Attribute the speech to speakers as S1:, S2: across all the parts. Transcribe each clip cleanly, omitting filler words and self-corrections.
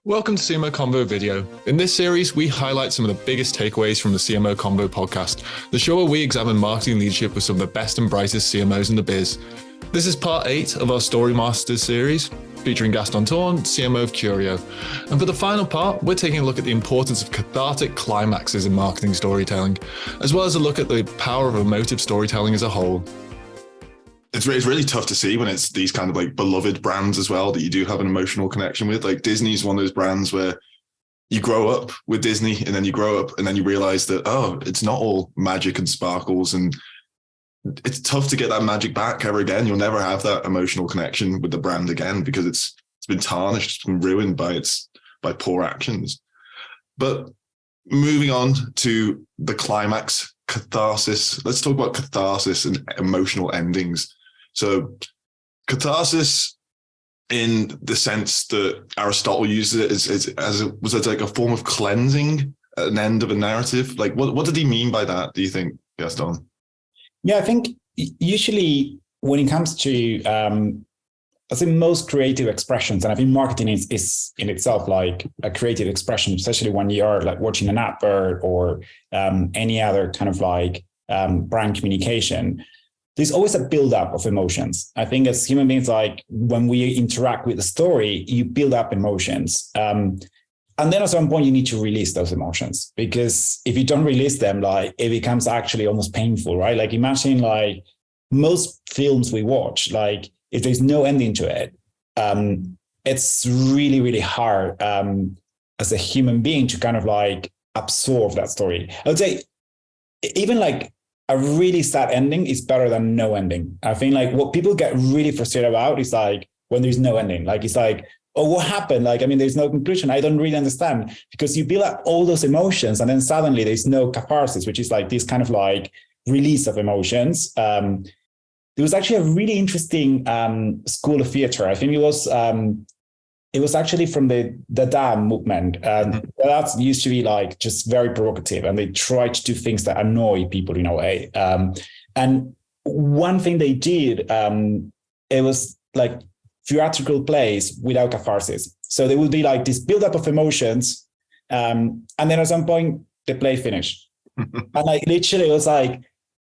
S1: Welcome to CMO Convo video. In this series, we highlight some of the biggest takeaways from the CMO Convo podcast, the show where we examine marketing leadership with some of the best and brightest CMOs in the biz. This is part 8 of our Storymasters series, featuring Gaston Tourn, CMO of Curio. And for the final part, we're taking a look at the importance of cathartic climaxes in marketing storytelling, as well as a look at the power of emotive storytelling as a whole.
S2: It's really tough to see when it's these kind of like beloved brands as well that you do have an emotional connection with. Like Disney's one of those brands where you grow up with Disney and then you grow up and then you realize that, oh, it's not all magic and sparkles, and it's tough to get that magic back ever again. You'll never have that emotional connection with the brand again because it's been tarnished, it's been ruined by poor actions. But moving on to the climax, catharsis. Let's talk about catharsis and emotional endings. So catharsis, in the sense that Aristotle uses it, was it like a form of cleansing at an end of a narrative? Like what did he mean by that, do you think, Gaston?
S3: Yeah, I think usually when it comes to, I think most creative expressions, and I think marketing is in itself like a creative expression, especially when you are like watching an advert or any other kind of like brand communication. There's always a buildup of emotions. I think as human beings, like when we interact with the story, you build up emotions. And then at some point you need to release those emotions, because if you don't release them, like it becomes actually almost painful, right? Like imagine like most films we watch, like if there's no ending to it, it's really, really hard as a human being to kind of like absorb that story. I would say even like a really sad ending is better than no ending. I think like what people get really frustrated about is like when there's no ending, like it's like, oh, what happened? Like, I mean, there's no conclusion. I don't really understand, because you build up all those emotions and then suddenly there's no catharsis, which is like this kind of like release of emotions. There was actually a really interesting school of theater. I think it was actually from the Dada movement. That used to be like just very provocative, and they tried to do things that annoy people in a way. And one thing they did, it was like theatrical plays without catharsis. So there would be like this buildup of emotions, and then at some point the play finished. And like literally it was like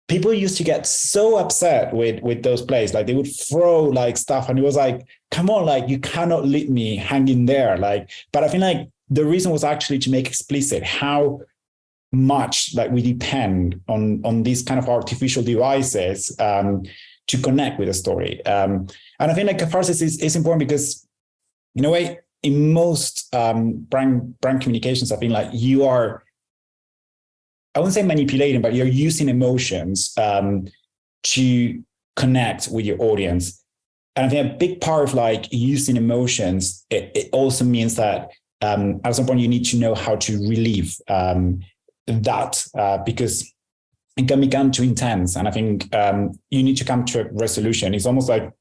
S3: people used to get so upset with those plays. Like they would throw like stuff, and it was like, come on, like you cannot leave me hanging there. Like, but I think like the reason was actually to make explicit how much like we depend on these kind of artificial devices to connect with a story. And I think like catharsis is important because in a way, in most brand communications, I think like you are, I wouldn't say manipulating, but you're using emotions to connect with your audience. And I think a big part of like using emotions, it also means that at some point you need to know how to relieve that because it can become too intense. And I think you need to come to a resolution. It's almost like,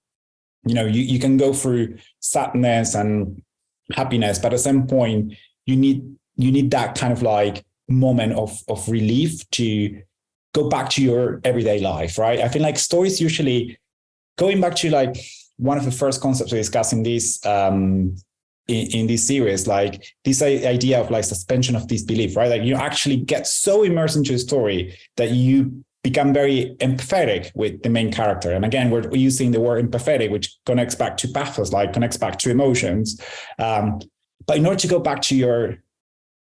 S3: you know, you can go through sadness and happiness, but at some point you need that kind of like moment of relief to go back to your everyday life, right? I feel like stories usually, going back to like one of the first concepts we discussed in this in this series, like this idea of like suspension of disbelief, right? Like you actually get so immersed into a story that you become very empathetic with the main character. And again, we're using the word empathetic, which connects back to pathos, like connects back to emotions. But in order to go back to your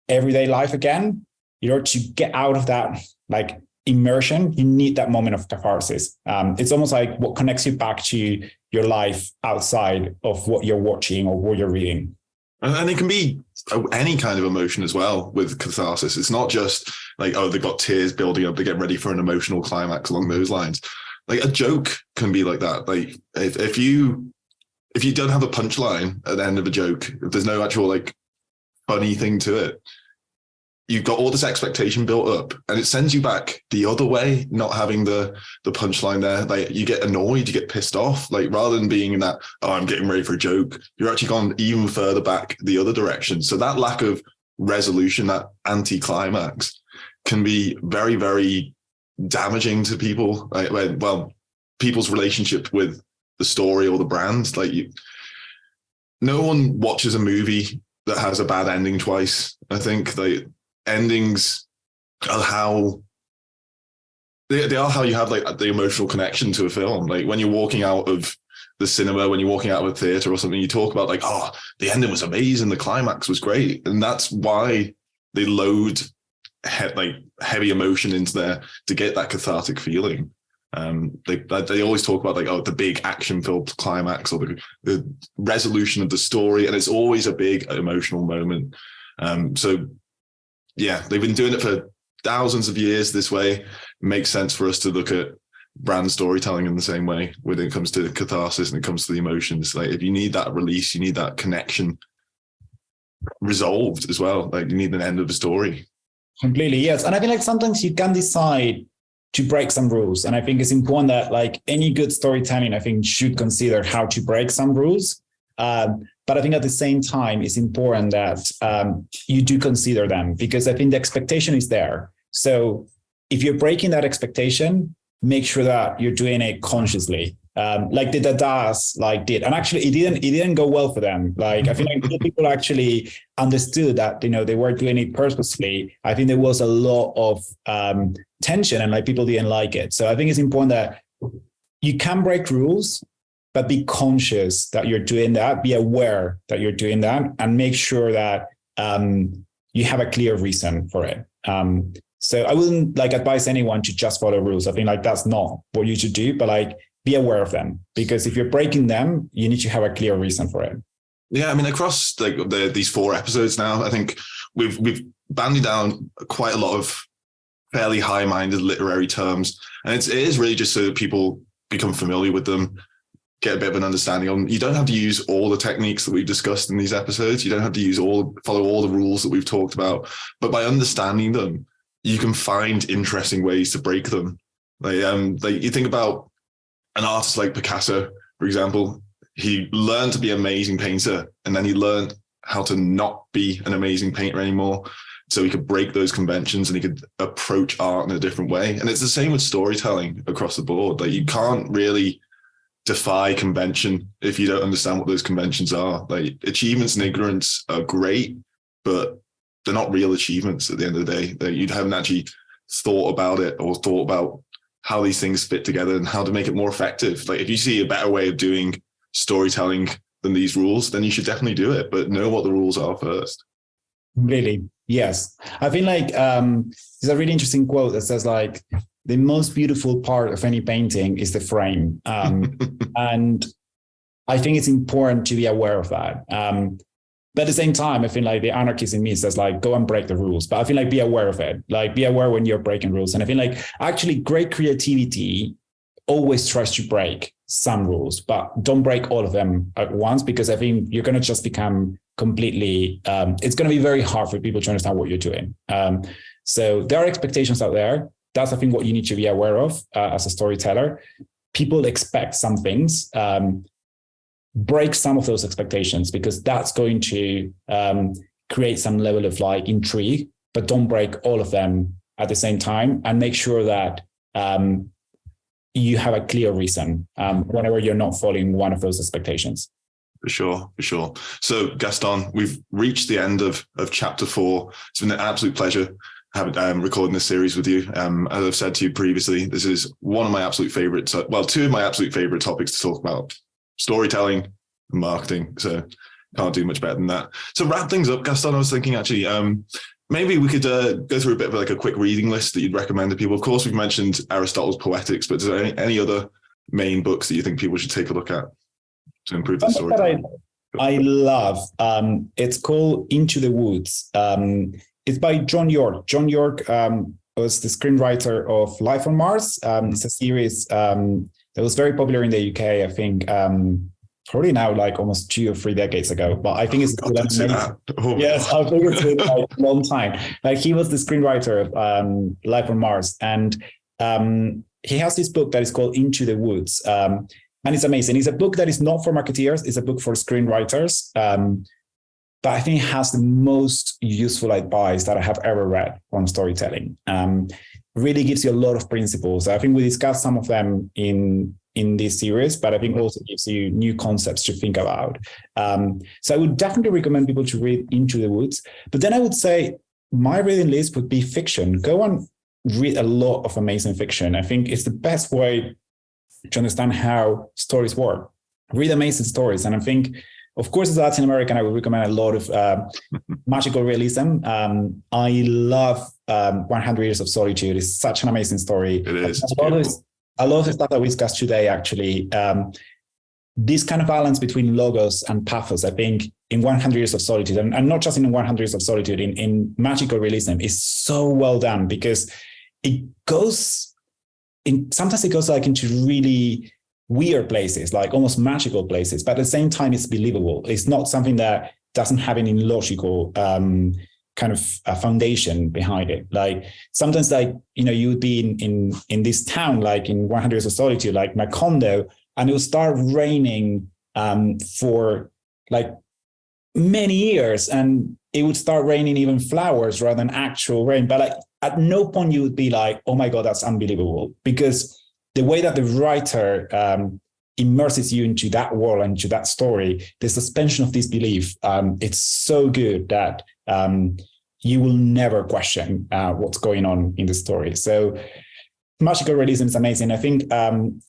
S3: everyday life again, in order to get out of that like immersion, you need that moment of catharsis. It's almost like what connects you back to your life outside of what you're watching or what you're reading.
S2: And it can be any kind of emotion as well with catharsis. It's not just like, oh, they've got tears building up to get ready for an emotional climax along those lines. Like a joke can be like that. Like if you don't have a punchline at the end of a joke, if there's no actual like funny thing to it, you've got all this expectation built up and it sends you back the other way, not having the punchline there. Like you get annoyed, you get pissed off, like rather than being in that, oh, I'm getting ready for a joke, you're actually gone even further back the other direction. So that lack of resolution, that anti-climax can be very, very damaging to people. Like, well, people's relationship with the story or the brand. Like no one watches a movie that has a bad ending twice. I think the endings are how they are how you have like the emotional connection to a film. Like when you're walking out of the cinema, when you're walking out of a theater or something, you talk about like, oh, the ending was amazing, the climax was great, and that's why they load like heavy emotion into there to get that cathartic feeling. They always talk about like, oh, the big action-filled climax or the resolution of the story, and it's always a big emotional moment. So yeah, they've been doing it for thousands of years this way. It makes sense for us to look at brand storytelling in the same way when it comes to catharsis and it comes to the emotions. Like if you need that release, you need that connection resolved as well. Like you need an end of the story.
S3: Completely, yes. And I feel like sometimes you can decide to break some rules. And I think it's important that like any good storytelling, I think should consider how to break some rules. But I think at the same time, it's important that you do consider them, because I think the expectation is there. So if you're breaking that expectation, make sure that you're doing it consciously. Like the Dadas like did, and actually it didn't go well for them. Like I feel like people actually understood that they were doing it purposely. I think there was a lot of tension and like people didn't like it. So I think it's important that you can break rules, but be conscious that you're doing that. Be aware that you're doing that, and make sure that you have a clear reason for it. So I wouldn't like advise anyone to just follow rules. I think like that's not what you should do, but like be aware of them, because if you're breaking them, you need to have a clear reason for it.
S2: Yeah, I mean, across like these 4 episodes now, I think we've bandied down quite a lot of fairly high-minded literary terms, and it is really just so that people become familiar with them, get a bit of an understanding on. You don't have to use all the techniques that we've discussed in these episodes. You don't have to follow all the rules that we've talked about, but by understanding them, you can find interesting ways to break them. Like you think about an artist like Picasso, for example. He learned to be an amazing painter, and then he learned how to not be an amazing painter anymore. So he could break those conventions and he could approach art in a different way. And it's the same with storytelling across the board. Like you can't really defy convention if you don't understand what those conventions are. Like achievements and ignorance are great, but they're not real achievements at the end of the day. That you haven't actually thought about it or thought about how these things fit together and how to make it more effective. Like if you see a better way of doing storytelling than these rules, then you should definitely do it, but know what the rules are first.
S3: Really, yes. I feel like there's a really interesting quote that says like, the most beautiful part of any painting is the frame. And I think it's important to be aware of that. But at the same time, I feel like the anarchist in me says like, go and break the rules. But I feel like be aware of it. Like be aware when you're breaking rules. And I feel like actually great creativity always tries to break some rules, but don't break all of them at once, because I think you're going to just become completely, it's going to be very hard for people to understand what you're doing. So there are expectations out there. That's, I think, what you need to be aware of as a storyteller. People expect some things. Break some of those expectations, because that's going to create some level of like intrigue, but don't break all of them at the same time, and make sure that you have a clear reason whenever you're not following one of those expectations.
S2: For sure. So Gaston, we've reached the end of chapter 4. It's been an absolute pleasure recording this series with you. As I've said to you previously, this is one of my absolute favorites. Well, 2 of my absolute favorite topics to talk about: storytelling and marketing. So can't do much better than that. So wrap things up, Gaston, I was thinking actually, maybe we could go through a bit of like a quick reading list that you'd recommend to people. Of course, we've mentioned Aristotle's Poetics, but is there any other main books that you think people should take a look at to improve the storytelling?
S3: I love, it's called Into the Woods. It's by John York. John York was the screenwriter of Life on Mars. It's a series that was very popular in the UK, I think, probably now like almost 2 or 3 decades ago. But I think it's yes, I think it's been like a long time. Like he was the screenwriter of Life on Mars, and he has this book that is called Into the Woods, and it's amazing. It's a book that is not for marketeers; it's a book for screenwriters. But I think it has the most useful advice that I have ever read on storytelling. Really gives you a lot of principles. I think we discussed some of them in in this series, but I think also gives you new concepts to think about. So I would definitely recommend people to read Into the Woods. But then I would say my reading list would be fiction. Go and read a lot of amazing fiction. I think it's the best way to understand how stories work. Read amazing stories. And I think, of course, as a Latin American, I would recommend a lot of magical realism. I love 100 Years of Solitude. It's such an amazing story.
S2: It is.
S3: A lot of the stuff that we discussed today, actually, this kind of balance between logos and pathos, I think, in 100 Years of Solitude, and not just in 100 Years of Solitude, in magical realism, is so well done, because it goes sometimes it goes like into really weird places, like almost magical places, but at the same time, it's believable. It's not something that doesn't have any logical kind of a foundation behind it. Like sometimes, like, you know, you would be in this town, like in 100 Years of Solitude, like Macondo, and it will start raining for like many years, and it would start raining even flowers rather than actual rain. But like at no point you would be like, oh my God, that's unbelievable, because the way that the writer immerses you into that world and into that story, the suspension of disbelief, it's so good that you will never question what's going on in the story. So magical realism is amazing. I think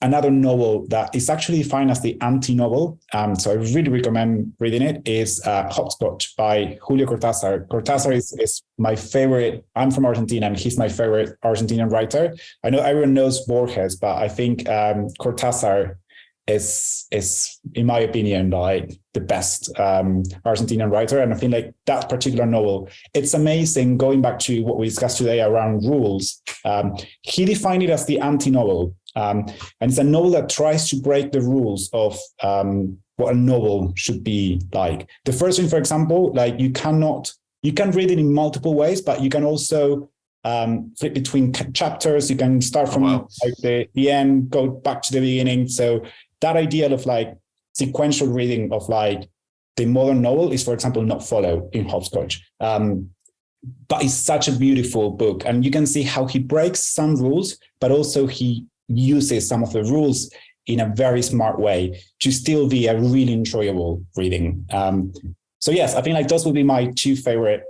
S3: another novel that is actually defined as the anti-novel, so I really recommend reading it, is Hopscotch by Julio Cortázar. Cortázar is my favorite. I'm from Argentina, and he's my favorite Argentinian writer. I know everyone knows Borges, but I think Cortázar is, in my opinion, like the best Argentinian writer. And I think like that particular novel, it's amazing. Going back to what we discussed today around rules, he defined it as the anti-novel. And it's a novel that tries to break the rules of what a novel should be like. The first thing, for example, like you can read it in multiple ways, but you can also flip between chapters. You can start from like the end, go back to the beginning. So that idea of like sequential reading of like the modern novel is, for example, not followed in Hopscotch. But it's such a beautiful book. And you can see how he breaks some rules, but also he uses some of the rules in a very smart way to still be a really enjoyable reading. So yes, I think like those would be my two favorite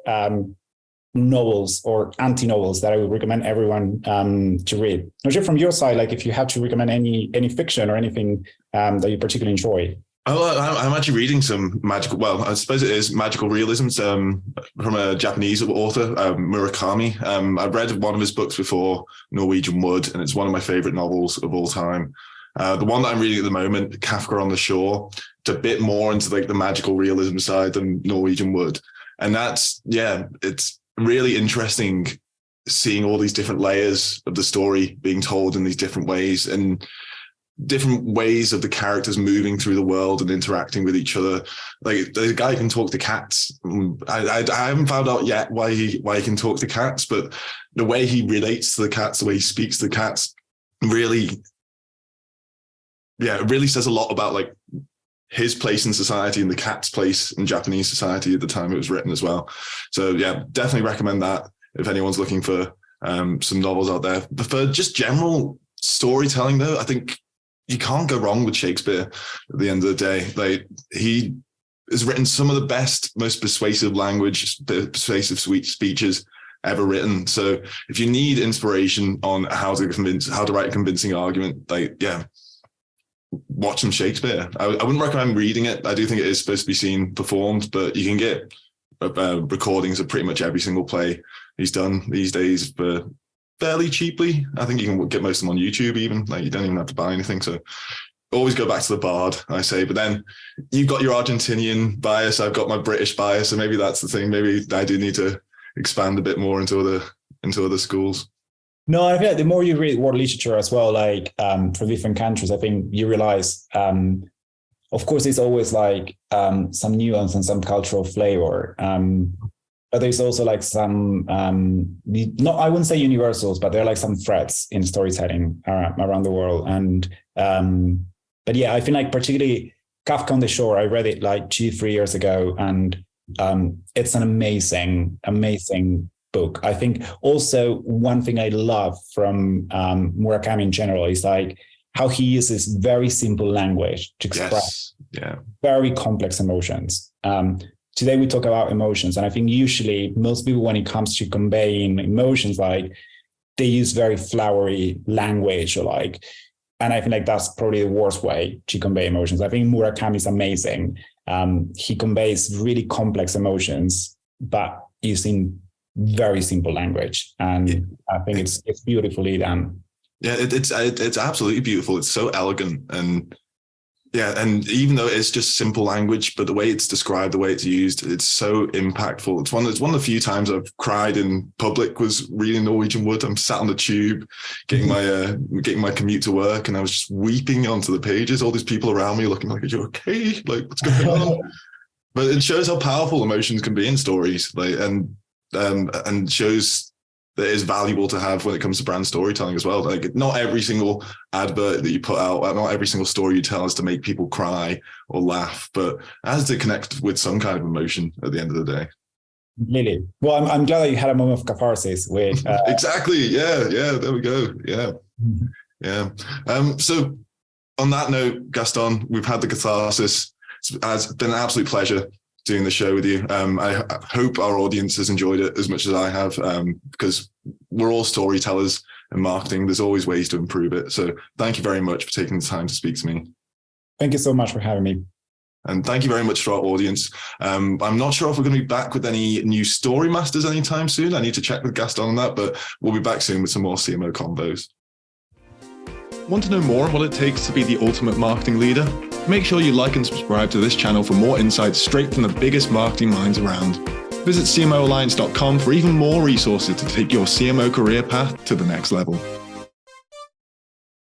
S3: novels or anti-novels that I would recommend everyone to read. Not sure from your side, like if you had to recommend any fiction or anything that you particularly enjoy.
S2: Oh, I'm actually reading some magical, well, I suppose it is magical realism from a Japanese author, Murakami. I've read one of his books before, Norwegian Wood, and it's one of my favorite novels of all time. The one that I'm reading at the moment, Kafka on the Shore, it's a bit more into like the magical realism side than Norwegian Wood. And that's, yeah, it's really interesting seeing all these different layers of the story being told in these different ways, and different ways of the characters moving through the world and interacting with each other. Like the guy can talk to cats. I haven't found out yet why he can talk to cats, but the way he relates to the cats, the way he speaks to the cats, really, yeah, it really says a lot about like his place in society and the cat's place in Japanese society at the time it was written as well. So yeah, definitely recommend that if anyone's looking for some novels out there. But for just general storytelling though, I think you can't go wrong with Shakespeare at the end of the day. Like he has written some of the best, most persuasive language, persuasive sweet speeches ever written. So if you need inspiration on how to write a convincing argument, like, yeah, watch some Shakespeare. I wouldn't recommend reading it. I do think it is supposed to be seen performed, but you can get recordings of pretty much every single play he's done these days for fairly cheaply. I think you can get most of them on YouTube even. Like you don't even have to buy anything. So always go back to the Bard, I say. But then you've got your Argentinian bias. I've got my British bias. So maybe that's the thing. Maybe I do need to expand a bit more into other schools.
S3: No, I feel like the more you read world literature as well, like from different countries, I think you realize, of course, there's always like some nuance and some cultural flavor. But there's also like some, I wouldn't say universals, but there are like some threads in storytelling around the world. And, but yeah, I feel like particularly Kafka on the Shore, I read it like 2-3 years ago, and it's an amazing, amazing book. I think also one thing I love from Murakami in general is like how he uses very simple language to express very complex emotions. Today we talk about emotions, and I think usually most people, when it comes to conveying emotions, like they use very flowery language and I think like that's probably the worst way to convey emotions. I think Murakami is amazing. He conveys really complex emotions, but using very simple language, and I think it's beautifully done.
S2: Yeah, it's absolutely beautiful. It's so elegant, and even though it's just simple language, but the way it's described, the way it's used, it's so impactful. It's one of the few times I've cried in public was reading Norwegian Wood. I'm sat on the tube, getting my commute to work, and I was just weeping onto the pages. All these people around me looking like, "Are you okay? Like, what's going on?" But it shows how powerful emotions can be in stories, and shows that is valuable to have when it comes to brand storytelling as well. Like, not every single advert that you put out, not every single story you tell is to make people cry or laugh, but it has to connect with some kind of emotion at the end of the day.
S3: Really? Well, I'm glad that you had a moment of catharsis with
S2: exactly. Yeah. There we go. Yeah. So on that note, Gaston, we've had the catharsis. It's been an absolute pleasure doing the show with you. I hope our audience has enjoyed it as much as I have, because we're all storytellers in marketing. There's always ways to improve it. So thank you very much for taking the time to speak to me.
S3: Thank you so much for having me.
S2: And thank you very much to our audience. I'm not sure if we're going to be back with any new Storymasters anytime soon. I need to check with Gaston on that, but we'll be back soon with some more CMO convos.
S1: Want to know more on what it takes to be the ultimate marketing leader? Make sure you like and subscribe to this channel for more insights straight from the biggest marketing minds around. Visit CMOalliance.com for even more resources to take your CMO career path to the next level.